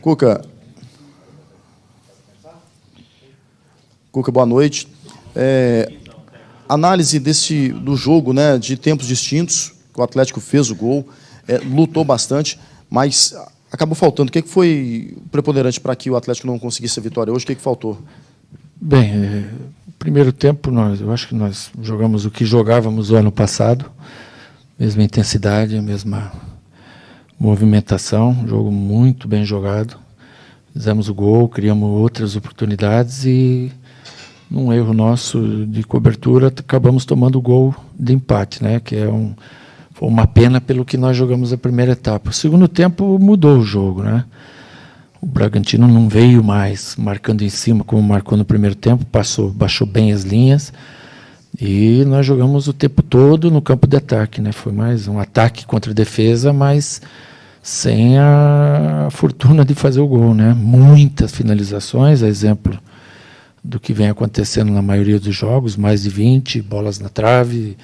Cuca, boa noite. Análise do jogo, né, de tempos distintos, o Atlético fez o gol, lutou bastante, mas acabou faltando. O que foi preponderante para que o Atlético não conseguisse a vitória hoje? O que faltou? Bem, no primeiro tempo, eu acho que nós jogamos o que jogávamos o ano passado, mesma intensidade, a mesma movimentação, jogo muito bem jogado. Fizemos o gol, criamos outras oportunidades e, num erro nosso de cobertura, acabamos tomando o gol de empate, né? Que foi uma pena pelo que nós jogamos a primeira etapa. O segundo tempo mudou o jogo, né? O Bragantino não veio mais marcando em cima como marcou no primeiro tempo, baixou bem as linhas e nós jogamos o tempo todo no campo de ataque, né? Foi mais um ataque contra a defesa, mas sem a fortuna de fazer o gol, né? Muitas finalizações, a exemplo do que vem acontecendo na maioria dos jogos, mais de 20 bolas na trave,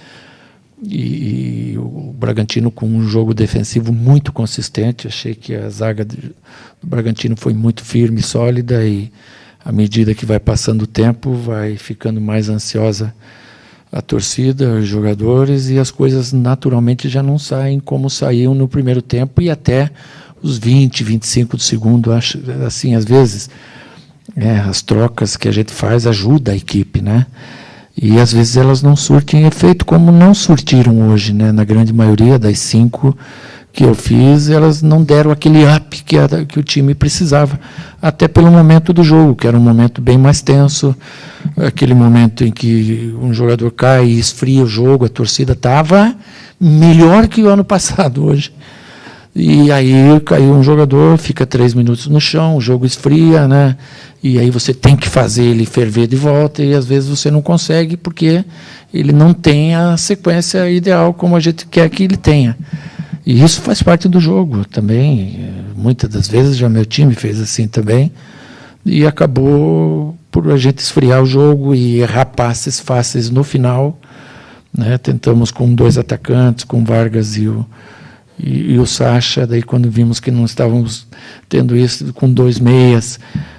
e o Bragantino com um jogo defensivo muito consistente. Achei que a zaga do Bragantino foi muito firme e sólida, e à medida que vai passando o tempo, vai ficando mais ansiosa a torcida, os jogadores, e as coisas naturalmente já não saem como saíam no primeiro tempo, e até os 20, 25 do segundo. Acho, assim, às vezes, as trocas que a gente faz ajudam a equipe, né? E às vezes elas não surtem efeito, como não surtiram hoje, né? Na grande maioria das 5 que eu fiz, elas não deram aquele up que o time precisava, até pelo momento do jogo, que era um momento bem mais tenso, aquele momento em que um jogador cai e esfria o jogo. A torcida estava melhor que o ano passado hoje. E aí caiu um jogador, fica 3 minutos no chão, o jogo esfria, né? E aí você tem que fazer ele ferver de volta, e às vezes você não consegue porque ele não tem a sequência ideal como a gente quer que ele tenha. E isso faz parte do jogo também. Muitas das vezes já meu time fez assim também, e acabou por a gente esfriar o jogo e errar passes fáceis no final, né? Tentamos com 2 atacantes, com Vargas e o Sacha, daí quando vimos que não estávamos tendo isso, com 2 meias,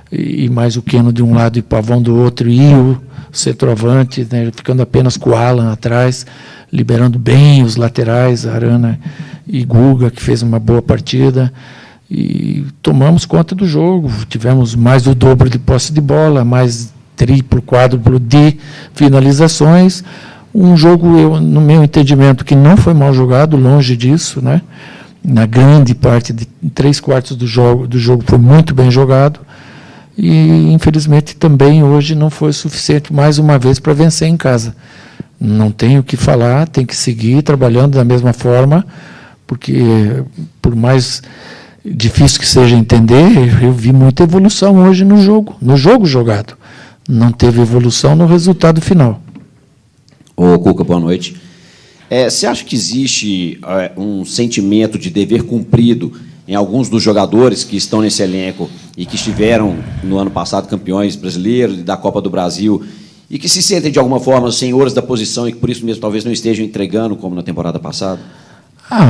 e mais o Keno de um lado e o Pavão do outro, e o centroavante, né, ficando apenas com o Alan atrás, liberando bem os laterais, Arana e Guga, que fez uma boa partida, e tomamos conta do jogo. Tivemos mais do dobro de posse de bola, mais triplo, quádruplo de finalizações. Um jogo, no meu entendimento, que não foi mal jogado, longe disso, né? Na grande parte, de 3/4 do jogo foi muito bem jogado, e infelizmente também hoje não foi suficiente, mais uma vez, para vencer em casa. Não tenho o que falar, tem que seguir trabalhando da mesma forma, porque por mais difícil que seja entender, eu vi muita evolução hoje no jogo jogado. Não teve evolução no resultado final. Ô, Cuca, boa noite. Você acha que existe um sentimento de dever cumprido em alguns dos jogadores que estão nesse elenco e que estiveram, no ano passado, campeões brasileiros e da Copa do Brasil, e que se sentem, de alguma forma, senhores da posição e que, por isso mesmo, talvez não estejam entregando, como na temporada passada?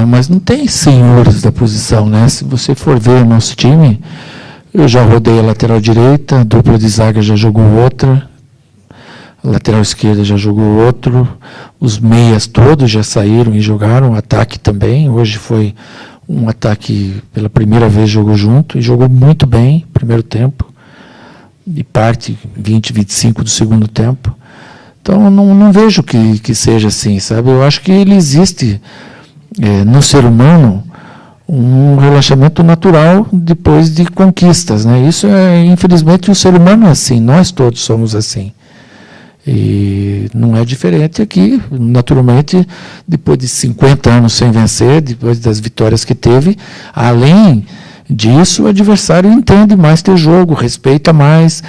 Mas não tem senhores da posição, né? Se você for ver o nosso time, eu já rodei a lateral direita, a dupla de zaga já jogou outra, a lateral esquerda já jogou outro, os meias todos já saíram e jogaram, o ataque também. Hoje foi um ataque, pela primeira vez jogou junto, e jogou muito bem no primeiro tempo, e parte 20, 25 do segundo tempo. Então, não vejo que seja assim, sabe? Eu acho que ele existe no ser humano um relaxamento natural depois de conquistas, né? Isso infelizmente, o ser humano é assim, nós todos somos assim. E não é diferente aqui, naturalmente, depois de 50 anos sem vencer, depois das vitórias que teve, além disso, o adversário entende mais teu jogo, respeita mais,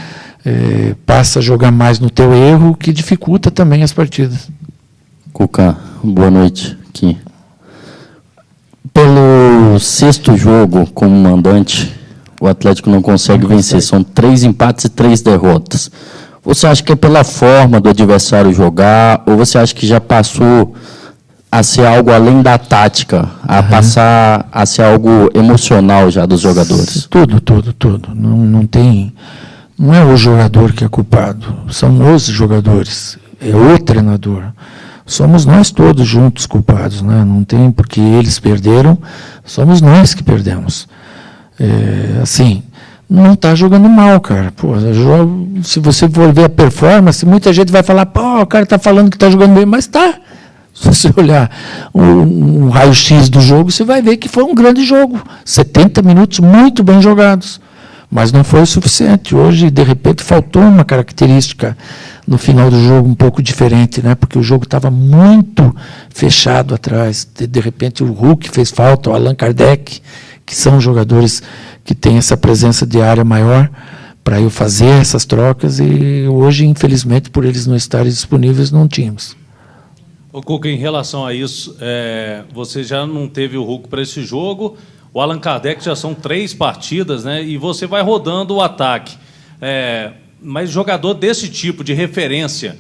passa a jogar mais no teu erro, que dificulta também as partidas. Cuca, boa noite. Aqui. Pelo 6º jogo como mandante, o Atlético não consegue vencer. São 3 empates e 3 derrotas. Você acha que é pela forma do adversário jogar, ou você acha que já passou a ser algo além da tática, a passar a ser algo emocional já dos jogadores? Tudo. Não é o jogador que é culpado, são os jogadores, é o treinador. Somos nós todos juntos culpados, né? Não tem porque eles perderam, somos nós que perdemos. Assim, não está jogando mal, cara. Pô, se você for ver a performance, muita gente vai falar, pô, o cara está falando que está jogando bem, mas está. Se você olhar um raio-x do jogo, você vai ver que foi um grande jogo. 70 minutos muito bem jogados. Mas não foi o suficiente. Hoje, de repente, faltou uma característica no final do jogo um pouco diferente, né? Porque o jogo estava muito fechado atrás. De repente, o Hulk fez falta, o Allan Kardec, que são jogadores que têm essa presença de área maior para eu fazer essas trocas. E hoje, infelizmente, por eles não estarem disponíveis, não tínhamos. Ô, Cuca, em relação a isso, você já não teve o Hulk para esse jogo. O Allan Kardec já são 3 partidas, né? E você vai rodando o ataque. Mas jogador desse tipo, de referência,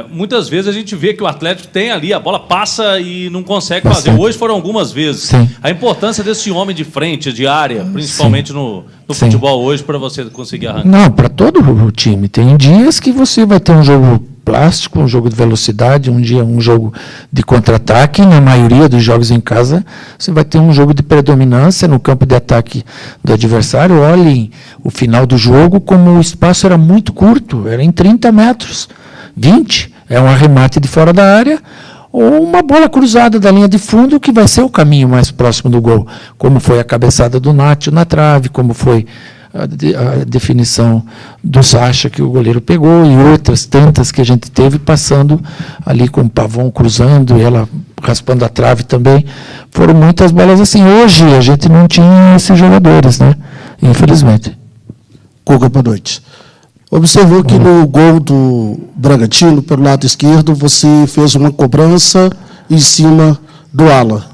muitas vezes a gente vê que o Atlético tem ali, a bola passa e não consegue fazer. Hoje foram algumas vezes. Sim. A importância desse homem de frente, de área, principalmente no futebol hoje, para você conseguir arrancar. Não, para todo o time. Tem dias que você vai ter um jogo plástico, um jogo de velocidade, um dia um jogo de contra-ataque. Na maioria dos jogos em casa, você vai ter um jogo de predominância no campo de ataque do adversário. Olhem o final do jogo, como o espaço era muito curto, era em 30 metros, 20, é um arremate de fora da área, ou uma bola cruzada da linha de fundo, que vai ser o caminho mais próximo do gol, como foi a cabeçada do Nacho na trave, como foi a definição do Sacha, que o goleiro pegou, e outras tantas que a gente teve passando ali com o Pavão cruzando e ela raspando a trave também. Foram muitas bolas assim. Hoje a gente não tinha esses jogadores, né? Infelizmente. Cuca, boa noite. Observou que no gol do Bragantino, pelo lado esquerdo, você fez uma cobrança em cima do ala.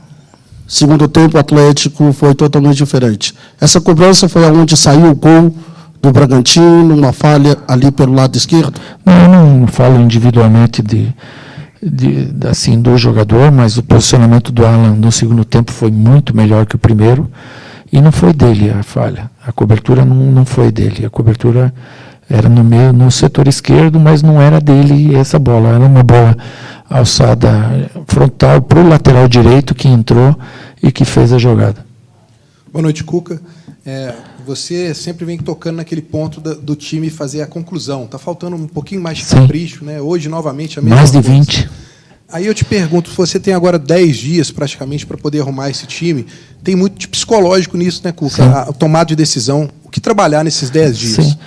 Segundo tempo, o Atlético foi totalmente diferente. Essa cobrança foi onde saiu o gol do Bragantino, uma falha ali pelo lado esquerdo? Não, eu não falo individualmente assim, do jogador, mas o posicionamento do Alan no segundo tempo foi muito melhor que o primeiro, e não foi dele a falha. A cobertura não foi dele. A cobertura era no setor esquerdo, mas não era dele essa bola. Era uma bola alçada frontal para o lateral direito, que entrou e que fez a jogada. Boa noite, Cuca. Você sempre vem tocando naquele ponto do time fazer a conclusão. Está faltando um pouquinho mais de capricho, né? Hoje, novamente, a mesma mais de coisa. 20. Aí eu te pergunto, você tem agora 10 dias, praticamente, para poder arrumar esse time. Tem muito de psicológico nisso, né, Cuca? A tomada de decisão. O que trabalhar nesses 10 dias? Sim.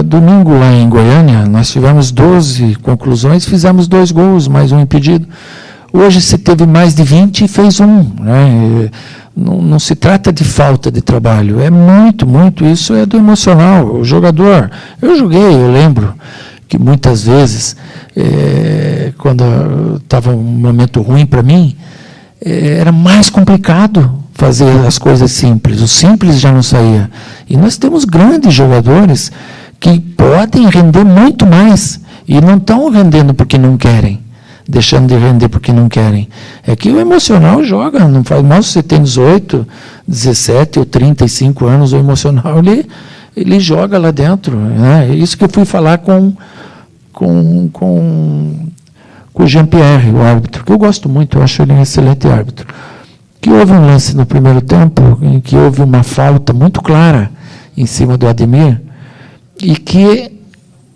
Domingo, lá em Goiânia, nós tivemos 12 conclusões, fizemos 2 gols, mais um impedido. Hoje se teve mais de 20 e fez um. Né? Não se trata de falta de trabalho, é muito isso é do emocional. O jogador, eu lembro que muitas vezes, quando estava um momento ruim para mim, era mais complicado fazer as coisas simples. O simples já não saía. E nós temos grandes jogadores que podem render muito mais e não estão rendendo porque não querem, deixando de render porque não querem. É que o emocional joga, não faz mal se você tem 18, 17 ou 35 anos, o emocional ele joga lá dentro. Né? É isso que eu fui falar com o Jean-Pierre, o árbitro, que eu gosto muito, eu acho ele um excelente árbitro. Que houve um lance no primeiro tempo em que houve uma falta muito clara em cima do Ademir e que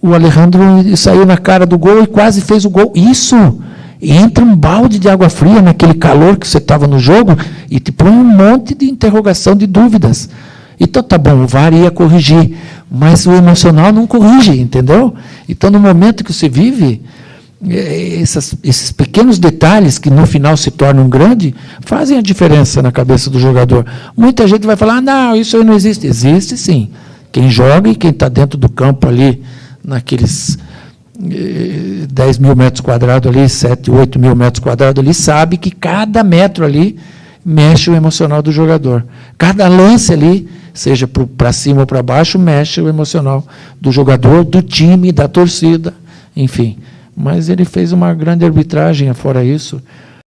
o Alejandro saiu na cara do gol e quase fez o gol. Isso entra um balde de água fria naquele calor que você estava no jogo e te põe um monte de interrogação, de dúvidas. Então, tá bom, o VAR ia corrigir, mas o emocional não corrige, entendeu? Então, no momento que você vive, esses pequenos detalhes que no final se tornam grande, fazem a diferença na cabeça do jogador. Muita gente vai falar, não, isso aí não existe. Existe sim. Quem joga e quem está dentro do campo ali, naqueles 10 mil metros quadrados ali, 7, 8 mil metros quadrados ali, sabe que cada metro ali mexe o emocional do jogador. Cada lance ali, seja para cima ou para baixo, mexe o emocional do jogador, do time, da torcida, enfim. Mas ele fez uma grande arbitragem, fora isso.